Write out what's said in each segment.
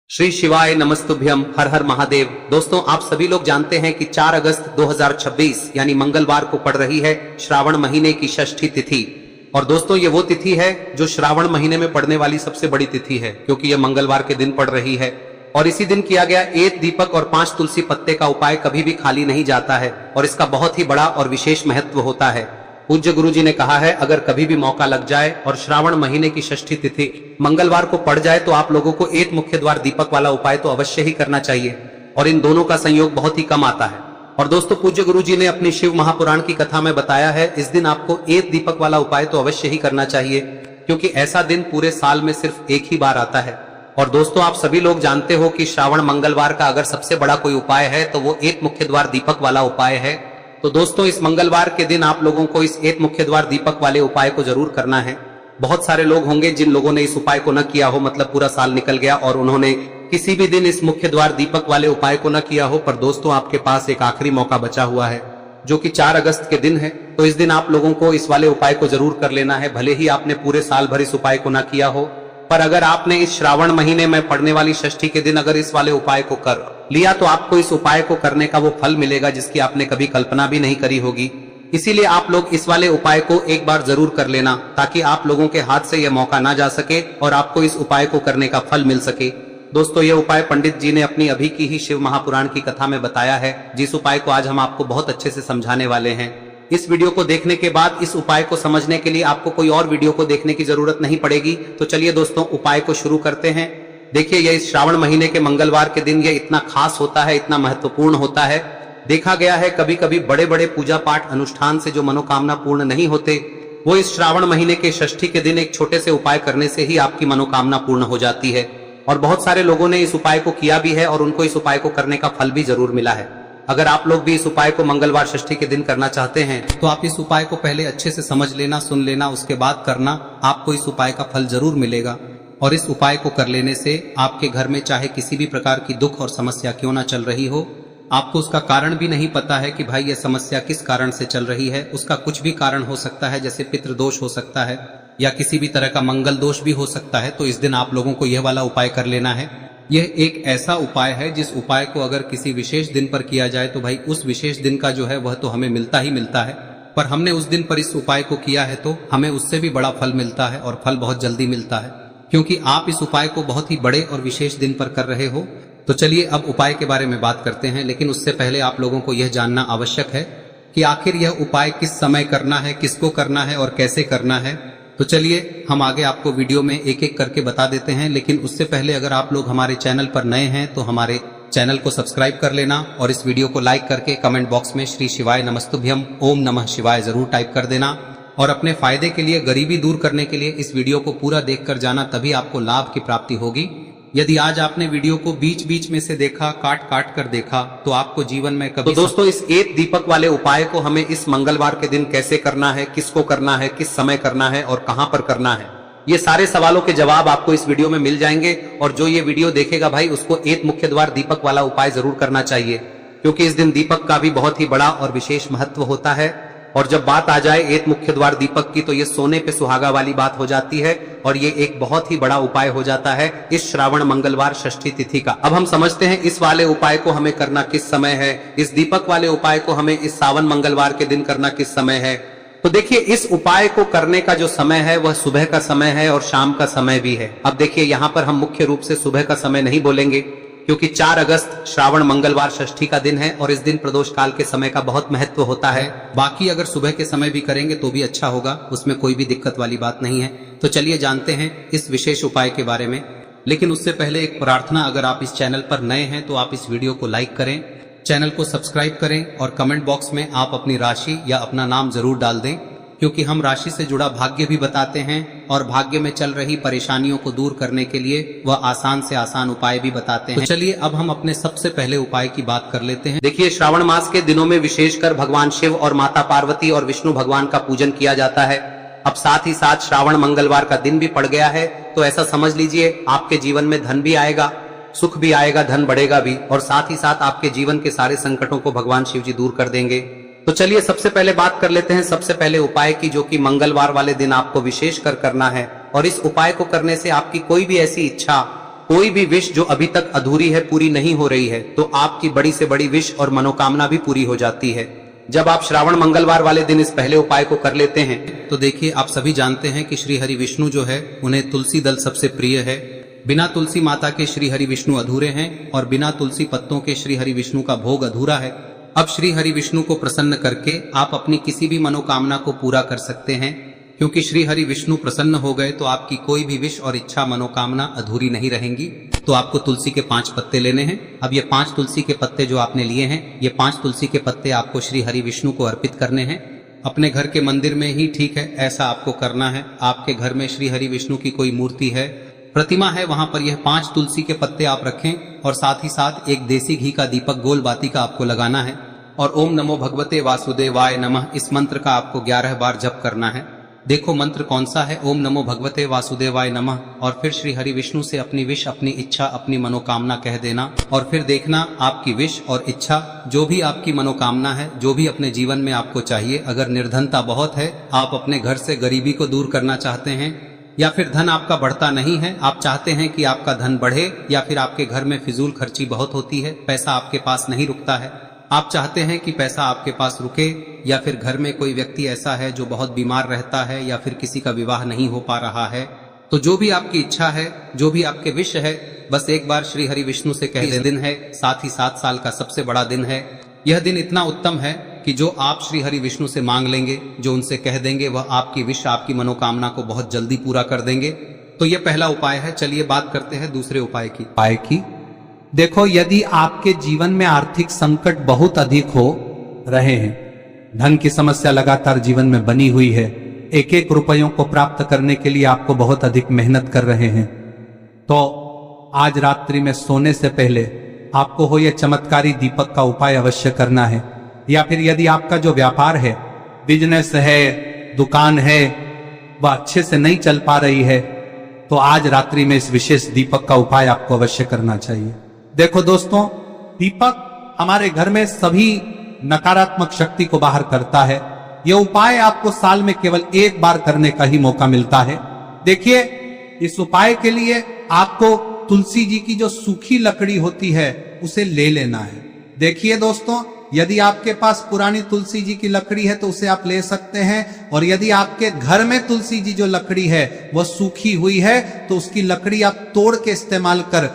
श्री शिवाय नमस्तुभ्यम, हर हर महादेव। दोस्तों, आप सभी लोग जानते हैं कि 4 अगस्त 2026 यानी मंगलवार को पड़ रही है श्रावण महीने की षष्ठी तिथि। और दोस्तों, ये वो तिथि है जो श्रावण महीने में पड़ने वाली सबसे बड़ी तिथि है, क्योंकि ये मंगलवार के दिन पड़ रही है। और इसी दिन किया गया 1 दीपक और 5 तुलसी पत्ते का उपाय कभी भी खाली नहीं जाता है और इसका बहुत ही बड़ा और विशेष महत्व होता है। पूज्य गुरु जी ने कहा है, अगर कभी भी मौका लग जाए और श्रावण महीने की षष्ठी तिथि मंगलवार को पड़ जाए तो आप लोगों को 1 मुख्य द्वार दीपक वाला उपाय तो अवश्य ही करना चाहिए। और इन दोनों का संयोग बहुत ही कम आता है। और दोस्तों, पूज्य गुरु जी ने अपनी शिव महापुराण की कथा में बताया है, इस दिन आपको 1 दीपक वाला उपाय तो अवश्य ही करना चाहिए, क्योंकि ऐसा दिन पूरे साल में सिर्फ एक ही बार आता है। और दोस्तों, आप सभी लोग जानते हो कि श्रावण मंगलवार का अगर सबसे बड़ा कोई उपाय है तो वो 1 मुख्य द्वार दीपक वाला उपाय है। तो दोस्तों, इस मंगलवार के दिन आप लोगों को इस 1 मुख्य द्वार दीपक वाले उपाय को जरूर करना है। बहुत सारे लोग होंगे जिन लोगों ने इस उपाय को न किया हो, मतलब पूरा साल निकल गया और उन्होंने किसी भी दिन इस मुख्य द्वार दीपक वाले उपाय को न किया हो। पर दोस्तों, आपके पास एक आखिरी मौका बचा हुआ है, जो कि 4 अगस्त के दिन है। तो इस दिन आप लोगों को इस वाले उपाय को जरूर कर लेना है, भले ही आपने पूरे साल भर इस उपाय को न किया हो। पर अगर आपने इस श्रावण महीने में पड़ने वाली षष्ठी के दिन अगर इस वाले उपाय को कर लिया तो आपको इस उपाय को करने का वो फल मिलेगा जिसकी आपने कभी कल्पना भी नहीं करी होगी। इसीलिए आप लोग इस वाले उपाय को एक बार जरूर कर लेना, ताकि आप लोगों के हाथ से यह मौका ना जा सके और आपको इस उपाय को करने का फल मिल सके। दोस्तों, यह उपाय पंडित जी ने अपनी अभी की ही शिव महापुराण की कथा में बताया है, जिस उपाय को आज हम आपको बहुत अच्छे से समझाने वाले हैं। इस वीडियो को देखने के बाद इस उपाय को समझने के लिए आपको कोई और वीडियो को देखने की जरूरत नहीं पड़ेगी। तो चलिए दोस्तों, उपाय को शुरू करते हैं। देखिए, यह इस श्रावण महीने के मंगलवार के दिन यह इतना खास होता है, इतना महत्वपूर्ण होता है। देखा गया है कभी कभी बड़े बड़े पूजा पाठ अनुष्ठान से जो मनोकामना पूर्ण नहीं होते, वो इस श्रावण महीने के षष्ठी के दिन एक छोटे से उपाय करने से ही आपकी मनोकामना पूर्ण हो जाती है। और बहुत सारे लोगों ने इस उपाय को किया भी है और उनको इस उपाय को करने का फल भी जरूर मिला है। अगर आप लोग भी इस उपाय को मंगलवार षष्ठी के दिन करना चाहते हैं तो आप इस उपाय को पहले अच्छे से समझ लेना, सुन लेना, उसके बाद करना। आपको इस उपाय का फल जरूर मिलेगा। और इस उपाय को कर लेने से आपके घर में चाहे किसी भी प्रकार की दुख और समस्या क्यों ना चल रही हो, आपको उसका कारण भी नहीं पता है कि भाई यह समस्या किस कारण से चल रही है, उसका कुछ भी कारण हो सकता है, जैसे पितृदोष हो सकता है या किसी भी तरह का मंगल दोष भी हो सकता है। तो इस दिन आप लोगों को यह वाला उपाय कर लेना है। यह एक ऐसा उपाय है जिस उपाय को अगर किसी विशेष दिन पर किया जाए तो भाई उस विशेष दिन का जो है वह तो हमें मिलता ही मिलता है। पर हमने उस दिन पर इस उपाय को किया है तो हमें उससे भी बड़ा फल मिलता है, और फल बहुत जल्दी मिलता है, क्योंकि आप इस उपाय को बहुत ही बड़े और विशेष दिन पर कर रहे हो। तो चलिए अब उपाय के बारे में बात करते हैं, लेकिन उससे पहले आप लोगों को यह जानना आवश्यक है कि आखिर यह उपाय किस समय करना है, किसको करना है और कैसे करना है। तो चलिए हम आगे आपको वीडियो में एक एक करके बता देते हैं। लेकिन उससे पहले अगर आप लोग हमारे चैनल पर नए हैं तो हमारे चैनल को सब्सक्राइब कर लेना और इस वीडियो को लाइक करके कमेंट बॉक्स में श्री शिवाय नमस्तुभ्यम ओम नमः शिवाय जरूर टाइप कर देना। और अपने फायदे के लिए, गरीबी दूर करने के लिए इस वीडियो को पूरा देखकर जाना, तभी आपको लाभ की प्राप्ति होगी। यदि आज आपने वीडियो को बीच बीच में से देखा, काट काट कर देखा, तो आपको जीवन में कभी। तो दोस्तों, इस 1 दीपक वाले उपाय को हमें इस मंगलवार के दिन कैसे करना है, किसको करना है, किस समय करना है और कहां पर करना है, ये सारे सवालों के जवाब आपको इस वीडियो में मिल जाएंगे। और जो ये वीडियो देखेगा भाई, उसको 1 मुख्य द्वार दीपक वाला उपाय जरूर करना चाहिए, क्योंकि इस दिन दीपक का भी बहुत ही बड़ा और विशेष महत्व होता है। और जब बात आ जाए 1 मुख्य द्वार दीपक की, तो ये सोने पे सुहागा वाली बात हो जाती है और ये एक बहुत ही बड़ा उपाय हो जाता है इस श्रावण मंगलवार षष्ठी तिथि का। अब हम समझते हैं इस वाले उपाय को हमें करना किस समय है, इस दीपक वाले उपाय को हमें इस सावन मंगलवार के दिन करना किस समय है। तो देखिए, इस उपाय को करने का जो समय है वह सुबह का समय है और शाम का समय भी है। अब देखिए, यहाँ पर हम मुख्य रूप से सुबह का समय नहीं बोलेंगे, क्योंकि 4 अगस्त श्रावण मंगलवार षष्ठी का दिन है और इस दिन प्रदोष काल के समय का बहुत महत्व होता है। बाकी अगर सुबह के समय भी करेंगे तो भी अच्छा होगा, उसमें कोई भी दिक्कत वाली बात नहीं है। तो चलिए जानते हैं इस विशेष उपाय के बारे में। लेकिन उससे पहले एक प्रार्थना, अगर आप इस चैनल पर नए हैं तो आप इस वीडियो को लाइक करें, चैनल को सब्सक्राइब करें और कमेंट बॉक्स में आप अपनी राशि या अपना नाम जरूर डाल दें, क्योंकि हम राशि से जुड़ा भाग्य भी बताते हैं और भाग्य में चल रही परेशानियों को दूर करने के लिए वह आसान से आसान उपाय भी बताते हैं। तो चलिए अब हम अपने सबसे पहले उपाय की बात कर लेते हैं। देखिए, श्रावण मास के दिनों में विशेषकर भगवान शिव और माता पार्वती और विष्णु भगवान का पूजन किया जाता है। अब साथ ही साथ श्रावण मंगलवार का दिन भी पड़ गया है, तो ऐसा समझ लीजिए आपके जीवन में धन भी आएगा, सुख भी आएगा, धन बढ़ेगा भी, और साथ ही साथ आपके जीवन के सारे संकटों को भगवान शिव जी दूर कर देंगे। तो चलिए सबसे पहले बात कर लेते हैं सबसे पहले उपाय की, जो कि मंगलवार वाले दिन आपको विशेष कर करना है। और इस उपाय को करने से आपकी कोई भी ऐसी इच्छा कोई भी विश जो अभी तक अधूरी है, पूरी नहीं हो रही है, तो आपकी बड़ी से बड़ी विश और मनोकामना भी पूरी हो जाती है। जब आप श्रावण मंगलवार वाले दिन इस पहले उपाय को कर लेते हैं तो देखिए, आप सभी जानते हैं कि श्री हरि विष्णु जो है उन्हें तुलसी दल सबसे प्रिय है। बिना तुलसी माता के श्री हरि विष्णु अधूरे हैं और बिना तुलसी पत्तों के श्री हरि विष्णु का भोग अधूरा है। अब श्री हरि विष्णु को प्रसन्न करके आप अपनी किसी भी मनोकामना को पूरा कर सकते हैं, क्योंकि श्री हरि विष्णु प्रसन्न हो गए तो आपकी कोई भी विश और इच्छा मनोकामना अधूरी नहीं रहेंगी। तो आपको तुलसी के 5 पत्ते लेने हैं। अब ये 5 तुलसी के पत्ते जो आपने लिए हैं, ये 5 तुलसी के पत्ते आपको श्री हरि विष्णु को अर्पित करने हैं। अपने घर के मंदिर में ही ठीक है, ऐसा आपको करना है। आपके घर में श्री हरि विष्णु की कोई मूर्ति है, प्रतिमा है, वहां पर यह 5 तुलसी के पत्ते आप रखें और साथ ही साथ एक देसी घी का दीपक गोल बाती का आपको लगाना है और ओम नमो भगवते वासुदेवाय नमः इस मंत्र का आपको 11 बार जप करना है। देखो मंत्र कौन सा है, ओम नमो भगवते वासुदेवाय नमः, और फिर श्री हरि विष्णु से अपनी विश, अपनी इच्छा, अपनी मनोकामना कह देना और फिर देखना आपकी विश और इच्छा, जो भी आपकी मनोकामना है, जो भी अपने जीवन में आपको चाहिए। अगर निर्धनता बहुत है, आप अपने घर से गरीबी को दूर करना चाहते हैं, या फिर धन आपका बढ़ता नहीं है, आप चाहते हैं कि आपका धन बढ़े, या फिर आपके घर में फिजूल खर्ची बहुत होती है, पैसा आपके पास नहीं रुकता है, आप चाहते हैं कि पैसा आपके पास रुके, या फिर घर में कोई व्यक्ति ऐसा है जो बहुत बीमार रहता है, या फिर किसी का विवाह नहीं हो पा रहा है, तो जो भी आपकी इच्छा है, जो भी आपके विश है, बस एक बार श्री हरि विष्णु से कह दें। दिन है, साथ ही 7 साल का सबसे बड़ा दिन है। यह दिन इतना उत्तम है कि जो आप श्री हरि विष्णु से मांग लेंगे, जो उनसे कह देंगे, वह आपकी विश, आपकी मनोकामना को बहुत जल्दी पूरा कर देंगे। तो यह पहला उपाय है। चलिए बात करते हैं दूसरे उपाय की। देखो, यदि आपके जीवन में आर्थिक संकट बहुत अधिक हो रहे हैं, धन की समस्या लगातार जीवन में बनी हुई है, एक एक रुपयों को प्राप्त करने के लिए आपको बहुत अधिक मेहनत कर रहे हैं, तो आज रात्रि में सोने से पहले आपको हो यह चमत्कारी दीपक का उपाय अवश्य करना है। या फिर यदि आपका जो व्यापार है, बिजनेस है, दुकान है, वह अच्छे से नहीं चल पा रही है, तो आज रात्रि में इस विशेष दीपक का उपाय आपको अवश्य करना चाहिए। देखो दोस्तों, दीपक हमारे घर में सभी नकारात्मक शक्ति को बाहर करता है। यह उपाय आपको साल में केवल 1 बार करने का ही मौका मिलता है। देखिए, इस उपाय के लिए आपको तुलसी जी की जो सूखी लकड़ी होती है उसे ले लेना है। देखिए दोस्तों, यदि आपके पास पुरानी तुलसी जी की लकड़ी है तो उसे आप ले सकते हैं, और यदि आपके घर में तुलसी जी जो लकड़ी है वह सूखी हुई है तो उसकी लकड़ी आप तोड़ के इस्तेमाल कर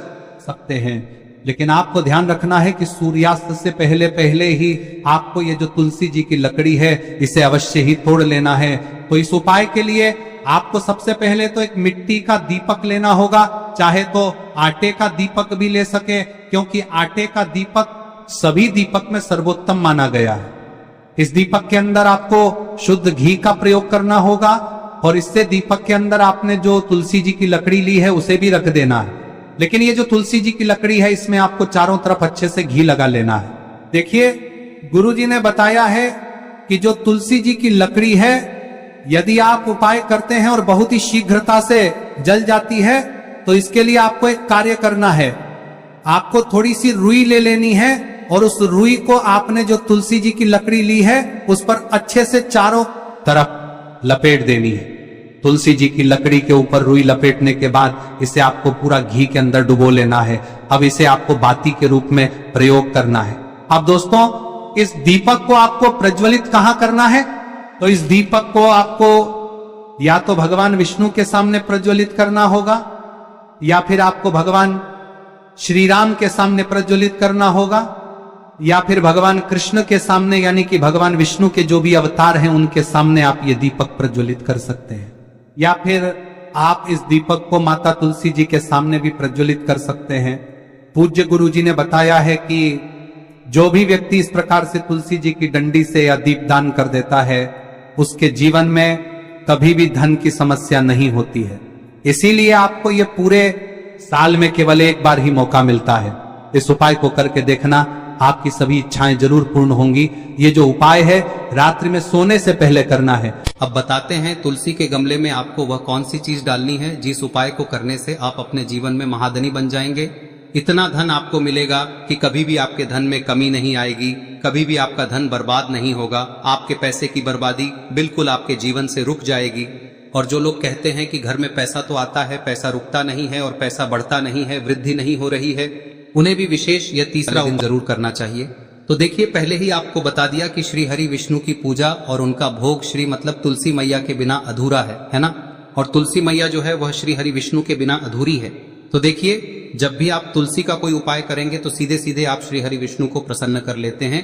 सकते हैं। लेकिन आपको ध्यान रखना है कि सूर्यास्त से पहले पहले ही आपको ये जो तुलसी जी की लकड़ी है इसे अवश्य ही तोड़ लेना है। तो इस उपाय के लिए आपको सबसे पहले तो एक मिट्टी का दीपक लेना होगा, चाहे तो आटे का दीपक भी ले सके, क्योंकि आटे का दीपक सभी दीपक में सर्वोत्तम माना गया है। इस दीपक के अंदर आपको शुद्ध घी का प्रयोग करना होगा, और इससे दीपक के अंदर आपने जो तुलसी जी की लकड़ी ली है उसे भी रख देना है। लेकिन ये जो तुलसी जी की लकड़ी है, इसमें आपको चारों तरफ अच्छे से घी लगा लेना है। देखिए, गुरुजी ने बताया है कि जो तुलसी जी की लकड़ी है, यदि आप उपाय करते हैं और बहुत ही शीघ्रता से जल जाती है, तो इसके लिए आपको एक कार्य करना है। आपको थोड़ी सी रुई ले लेनी है और उस रुई को आपने जो तुलसी जी की लकड़ी ली है उस पर अच्छे से चारों तरफ लपेट देनी है। तुलसी जी की लकड़ी के ऊपर रुई लपेटने के बाद इसे आपको पूरा घी के अंदर डुबो लेना है। अब इसे आपको बाती के रूप में प्रयोग करना है। अब दोस्तों, इस दीपक को आपको प्रज्वलित कहां करना है? तो इस दीपक को आपको या तो भगवान विष्णु के सामने प्रज्वलित करना होगा, या फिर आपको भगवान श्री राम के सामने प्रज्वलित करना होगा, या फिर भगवान कृष्ण के सामने, यानी कि भगवान विष्णु के जो भी अवतार हैं उनके सामने आप ये दीपक प्रज्वलित कर सकते हैं। या फिर आप इस दीपक को माता तुलसी जी के सामने भी प्रज्वलित कर सकते हैं। पूज्य गुरु जी ने बताया है कि जो भी व्यक्ति इस प्रकार से तुलसी जी की डंडी से या दीपदान कर देता है, उसके जीवन में कभी भी धन की समस्या नहीं होती है। इसीलिए आपको ये पूरे साल में केवल 1 बार ही मौका मिलता है। इस उपाय को करके देखना, आपकी सभी इच्छाएं जरूर पूर्ण होंगी। ये जो उपाय है रात्रि में सोने से पहले करना है। अब बताते हैं तुलसी के गमले में आपको वह कौन सी चीज डालनी है जिस उपाय को करने से आप अपने जीवन में महाधनी बन जाएंगे। इतना धन आपको मिलेगा कि कभी भी आपके धन में कमी नहीं आएगी, कभी भी आपका धन बर्बाद नहीं होगा, आपके पैसे की बर्बादी बिल्कुल आपके जीवन से रुक जाएगी। और जो लोग कहते हैं कि घर में पैसा तो आता है, पैसा रुकता नहीं है और पैसा बढ़ता नहीं है, वृद्धि नहीं हो रही है, उन्हें भी विशेष यह तीसरा दिन जरूर करना चाहिए। तो देखिए, पहले ही आपको बता दिया कि श्री हरि विष्णु की पूजा और उनका भोग श्री मतलब तुलसी मैया के बिना अधूरा है ना। और तुलसी मैया जो है वह श्री हरि विष्णु के बिना अधूरी है। तो देखिए, जब भी आप तुलसी का कोई उपाय करेंगे तो सीधे सीधे आप श्री हरि विष्णु को प्रसन्न कर लेते हैं।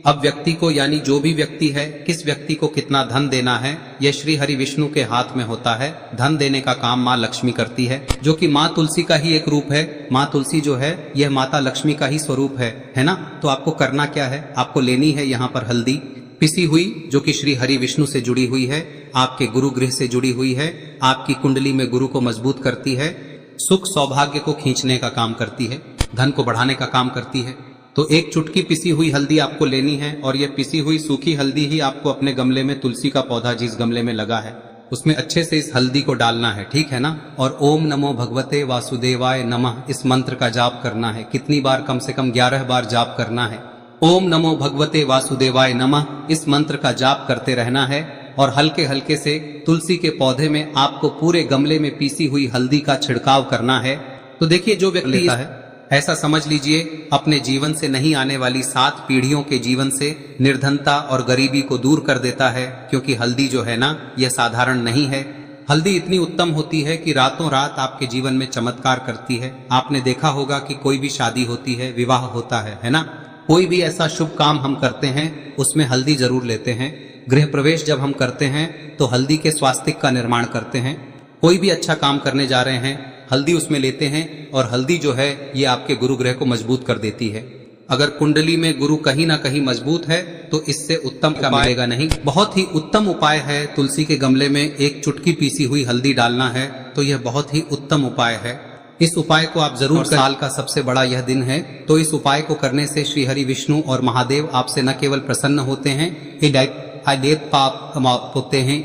अब व्यक्ति को, यानी जो भी व्यक्ति है, किस व्यक्ति को कितना धन देना है, यह श्री हरि विष्णु के हाथ में होता है। धन देने का काम माँ लक्ष्मी करती है, जो कि माँ तुलसी का ही एक रूप है। माँ तुलसी जो है यह माता लक्ष्मी का ही स्वरूप है ना। तो आपको करना क्या है, आपको लेनी है यहाँ पर हल्दी पिसी हुई, जो कि श्री हरि विष्णु से जुड़ी हुई है, आपके गुरु गृह से जुड़ी हुई है, आपकी कुंडली में गुरु को मजबूत करती है, सुख सौभाग्य को खींचने का काम करती है, धन को बढ़ाने का काम करती है। तो एक चुटकी पिसी हुई हल्दी आपको लेनी है और यह पिसी हुई सूखी हल्दी ही आपको अपने गमले में, तुलसी का पौधा जिस गमले में लगा है उसमें अच्छे से इस हल्दी को डालना है, ठीक है ना। और ओम नमो भगवते वासुदेवाय नमः इस मंत्र का जाप करना है। कितनी बार? कम से कम 11 बार जाप करना है। ओम नमो भगवते वासुदेवाय नमः इस मंत्र का जाप करते रहना है और हल्के हल्के से तुलसी के पौधे में आपको पूरे गमले में पीसी हुई हल्दी का छिड़काव करना है। तो देखिए, जो व्यक्ति लेता है, ऐसा समझ लीजिए अपने जीवन से नहीं आने वाली 7 पीढ़ियों के जीवन से निर्धनता और गरीबी को दूर कर देता है। क्योंकि हल्दी जो है ना, यह साधारण नहीं है। हल्दी इतनी उत्तम होती है कि रातों रात आपके जीवन में चमत्कार करती है। आपने देखा होगा कि कोई भी शादी होती है, विवाह होता है ना, कोई भी ऐसा शुभ काम हम करते हैं उसमें हल्दी जरूर लेते हैं। गृह प्रवेश जब हम करते हैं तो हल्दी के स्वास्तिक का निर्माण करते हैं। कोई भी अच्छा काम करने जा रहे हैं, हल्दी उसमें लेते हैं और हल्दी जो है ये आपके गुरु ग्रह को मजबूत कर देती है। अगर कुंडली में गुरु कहीं ना कहीं मजबूत है तो इससे उत्तम का मिलेगा नहीं। बहुत ही उत्तम उपाय है, तुलसी के गमले में एक चुटकी पीसी हुई हल्दी डालना है, तो यह बहुत ही उत्तम उपाय है। इस उपाय को आप जरूर, साल का सबसे बड़ा यह दिन है, तो इस उपाय को करने से श्री हरि विष्णु और महादेव आपसे न केवल प्रसन्न होते हैं, पाप होते हैं,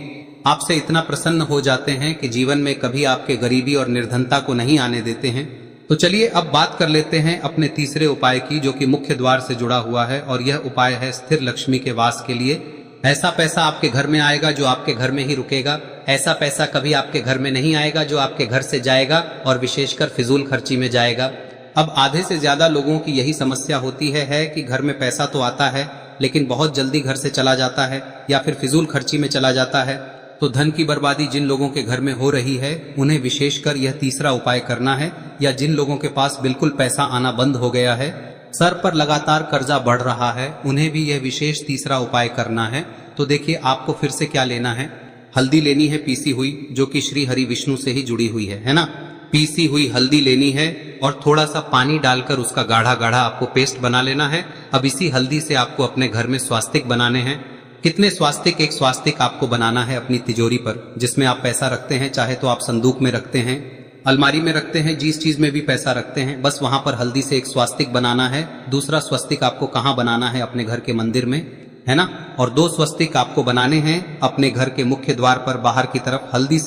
आपसे इतना प्रसन्न हो जाते हैं कि जीवन में कभी आपके गरीबी और निर्धनता को नहीं आने देते हैं। तो चलिए अब बात कर लेते हैं अपने तीसरे उपाय की, जो कि मुख्य द्वार से जुड़ा हुआ है और यह उपाय है स्थिर लक्ष्मी के वास के लिए। ऐसा पैसा आपके घर में आएगा जो आपके घर में ही रुकेगा। ऐसा पैसा कभी आपके घर में नहीं आएगा जो आपके घर से जाएगा और विशेषकर फिजूल खर्ची में जाएगा। अब आधे से ज्यादा लोगों की यही समस्या होती है कि घर में पैसा तो आता है लेकिन बहुत जल्दी घर से चला जाता है या फिर फिजूल खर्ची में चला जाता है। तो धन की बर्बादी जिन लोगों के घर में हो रही है उन्हें विशेषकर यह तीसरा उपाय करना है, या जिन लोगों के पास बिल्कुल पैसा आना बंद हो गया है, सर पर लगातार कर्जा बढ़ रहा है, उन्हें भी यह विशेष तीसरा उपाय करना है। तो देखिए, आपको फिर से क्या लेना है, हल्दी लेनी है पीसी हुई, जो कि श्री हरि विष्णु से ही जुड़ी हुई है ना। पीसी हुई हल्दी लेनी है और थोड़ा सा पानी डालकर उसका गाढ़ा गाढ़ा आपको पेस्ट बना लेना है। अब इसी हल्दी से आपको अपने घर में स्वास्तिक बनाने हैं। कितने स्वास्तिक? एक स्वास्तिक आपको बनाना है अपनी तिजोरी पर, जिसमें आप पैसा रखते हैं, चाहे तो आप संदूक में रखते हैं, अलमारी में रखते हैं, जिस चीज में भी पैसा रखते हैं, बस वहां पर हल्दी से एक स्वास्तिक बनाना है। दूसरा स्वस्तिक आपको कहाँ बनाना है? अपने घर के मंदिर में, है ना। और 2 स्वस्तिक आपको बनाने हैं अपने घर के मुख्य द्वार पर बाहर की तरफ। हल्दी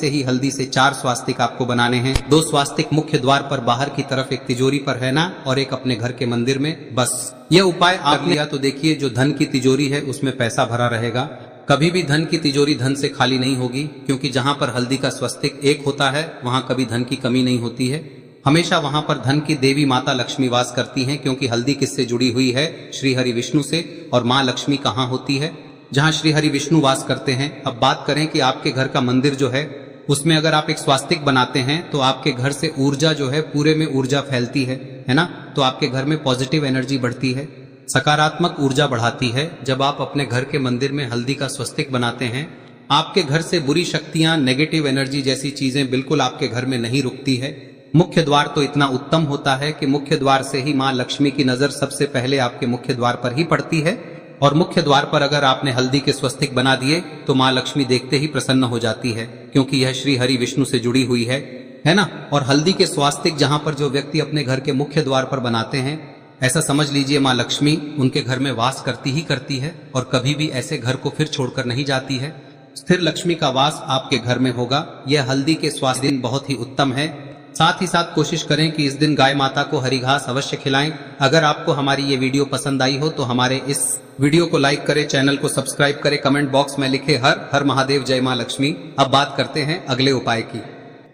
से 4 स्वास्तिक आपको बनाने हैं। 2 स्वास्तिक मुख्य द्वार पर बाहर की तरफ, एक तिजोरी पर है ना, और एक अपने घर के मंदिर में। बस यह उपाय आप लिया तो देखिए, जो धन की तिजोरी है उसमें पैसा भरा रहेगा। कभी भी धन की तिजोरी धन से खाली नहीं होगी, क्योंकि जहां पर हल्दी का स्वस्तिक एक होता है वहां कभी धन की कमी नहीं होती है। हमेशा वहां पर धन की देवी माता लक्ष्मी वास करती हैं, क्योंकि हल्दी किससे जुड़ी हुई है? श्री हरि विष्णु से। और माँ लक्ष्मी कहाँ होती है? जहाँ श्री हरि विष्णु वास करते हैं। अब बात करें कि आपके घर का मंदिर जो है उसमें अगर आप एक स्वास्तिक बनाते हैं तो आपके घर से ऊर्जा जो है, पूरे में ऊर्जा फैलती है ना। तो आपके घर में पॉजिटिव एनर्जी बढ़ती है, सकारात्मक ऊर्जा बढ़ाती है। जब आप अपने घर के मंदिर में हल्दी का स्वस्तिक बनाते हैं, आपके घर से बुरी शक्तियां, नेगेटिव एनर्जी जैसी चीजें बिल्कुल आपके घर में नहीं रुकती है। मुख्य द्वार तो इतना उत्तम होता है कि मुख्य द्वार से ही माँ लक्ष्मी की नजर सबसे पहले आपके मुख्य द्वार पर ही पड़ती है। और मुख्य द्वार पर अगर आपने हल्दी के स्वस्तिक बना दिए तो माँ लक्ष्मी देखते ही प्रसन्न हो जाती है, क्योंकि यह श्री हरि विष्णु से जुड़ी हुई है ना। और हल्दी के स्वास्तिक जहां पर जो व्यक्ति अपने घर के मुख्य द्वार पर बनाते हैं, ऐसा समझ लीजिए माँ लक्ष्मी उनके घर में वास करती ही करती है और कभी भी ऐसे घर को फिर छोड़कर नहीं जाती है। स्थिर लक्ष्मी का वास आपके घर में होगा। यह हल्दी के स्वास्थ्य दिन बहुत ही उत्तम है। साथ ही साथ कोशिश करें कि इस दिन गाय माता को हरी घास अवश्य खिलाएं। अगर आपको हमारी ये वीडियो पसंद आई हो तो हमारे इस वीडियो को लाइक करें, चैनल को सब्सक्राइब करें, कमेंट बॉक्स में लिखे हर हर महादेव, जय मां लक्ष्मी। अब बात करते हैं अगले उपाय की।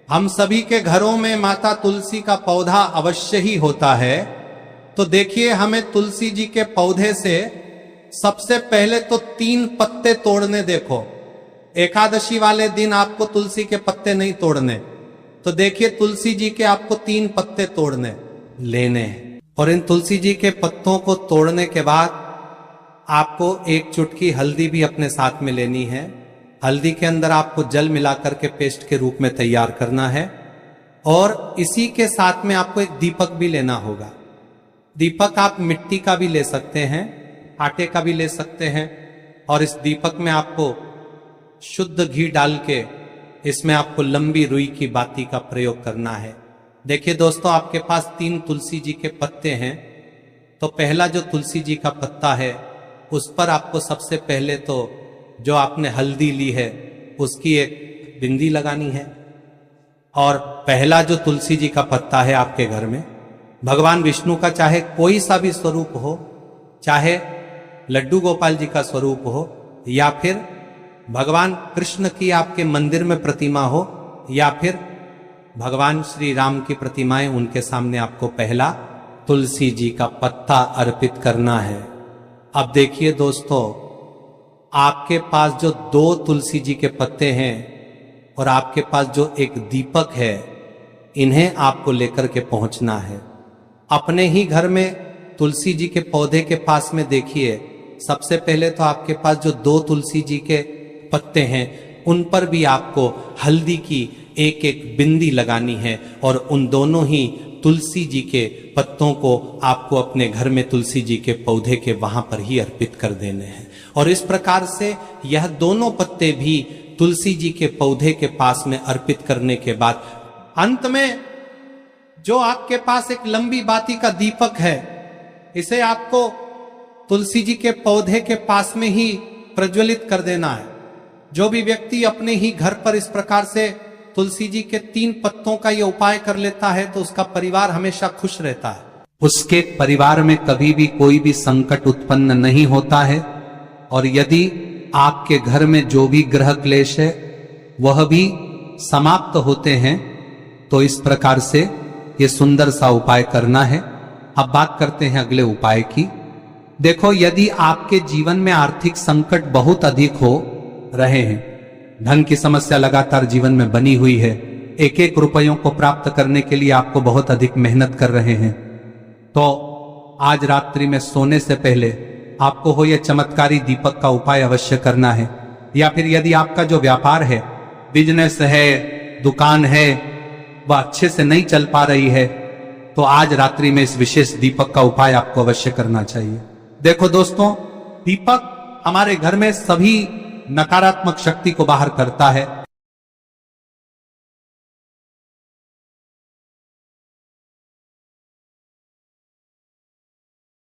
हम सभी के घरों में माता तुलसी का पौधा अवश्य ही होता है। तो देखिए, हमें तुलसी जी के पौधे से सबसे पहले तो 3 पत्ते तोड़ने। देखो, एकादशी वाले दिन आपको तुलसी के पत्ते नहीं तोड़ने, तो देखिए तुलसी जी के आपको 3 पत्ते तोड़ने लेने हैं। और इन तुलसी जी के पत्तों को तोड़ने के बाद आपको 1 चुटकी हल्दी भी अपने साथ में लेनी है। हल्दी के अंदर आपको जल मिलाकर के पेस्ट के रूप में तैयार करना है। और इसी के साथ में आपको एक दीपक भी लेना होगा। दीपक आप मिट्टी का भी ले सकते हैं, आटे का भी ले सकते हैं। और इस दीपक में आपको शुद्ध घी डाल के इसमें आपको लंबी रुई की बाती का प्रयोग करना है। देखिए दोस्तों, आपके पास 3 तुलसी जी के पत्ते हैं। तो पहला जो तुलसी जी का पत्ता है उस पर आपको सबसे पहले तो जो आपने हल्दी ली है उसकी एक बिंदी लगानी है। और पहला जो तुलसी जी का पत्ता है आपके घर में, भगवान विष्णु का चाहे कोई सा भी स्वरूप हो, चाहे लड्डू गोपाल जी का स्वरूप हो, या फिर भगवान कृष्ण की आपके मंदिर में प्रतिमा हो, या फिर भगवान श्री राम की प्रतिमाएं, उनके सामने आपको पहला तुलसी जी का पत्ता अर्पित करना है। अब देखिए दोस्तों, आपके पास जो 2 तुलसी जी के पत्ते हैं और आपके पास जो एक दीपक है, इन्हें आपको लेकर के पहुंचना है। अपने ही घर में तुलसी जी के पौधे के पास में देखिए, सबसे पहले तो आपके पास जो 2 तुलसी जी के पत्ते हैं उन पर भी आपको हल्दी की एक बिंदी लगानी है। और उन दोनों ही तुलसी जी के पत्तों को आपको अपने घर में तुलसी जी के पौधे के वहां पर ही अर्पित कर देने हैं। और इस प्रकार से यह दोनों पत्ते भी तुलसी जी के पौधे के पास में अर्पित करने के बाद अंत में जो आपके पास एक लंबी बाती का दीपक है, इसे आपको तुलसी जी के पौधे के पास में ही प्रज्वलित कर देना है। जो भी व्यक्ति अपने ही घर पर इस प्रकार से तुलसी जी के 3 पत्तों का ये उपाय कर लेता है तो उसका परिवार हमेशा खुश रहता है। उसके परिवार में कभी भी कोई भी संकट उत्पन्न नहीं होता है। और यदि आपके घर में जो भी ग्रह क्लेश है वह भी समाप्त होते हैं, तो इस प्रकार से ये सुंदर सा उपाय करना है। अब बात करते हैं अगले उपाय की। देखो, यदि आपके जीवन में आर्थिक संकट बहुत अधिक हो रहे हैं, धन की समस्या लगातार जीवन में बनी हुई है, 1-1 रुपयों को प्राप्त करने के लिए आपको बहुत अधिक मेहनत कर रहे हैं, तो आज रात्रि में सोने से पहले आपको हो यह चमत्कारी दीपक का उपाय अवश्य करना है। या फिर यदि आपका जो व्यापार है, बिजनेस है, दुकान है, वह अच्छे से नहीं चल पा रही है, तो आज रात्रि में इस विशेष दीपक का उपाय आपको अवश्य करना चाहिए। देखो दोस्तों, दीपक हमारे घर में सभी नकारात्मक शक्ति को बाहर करता है।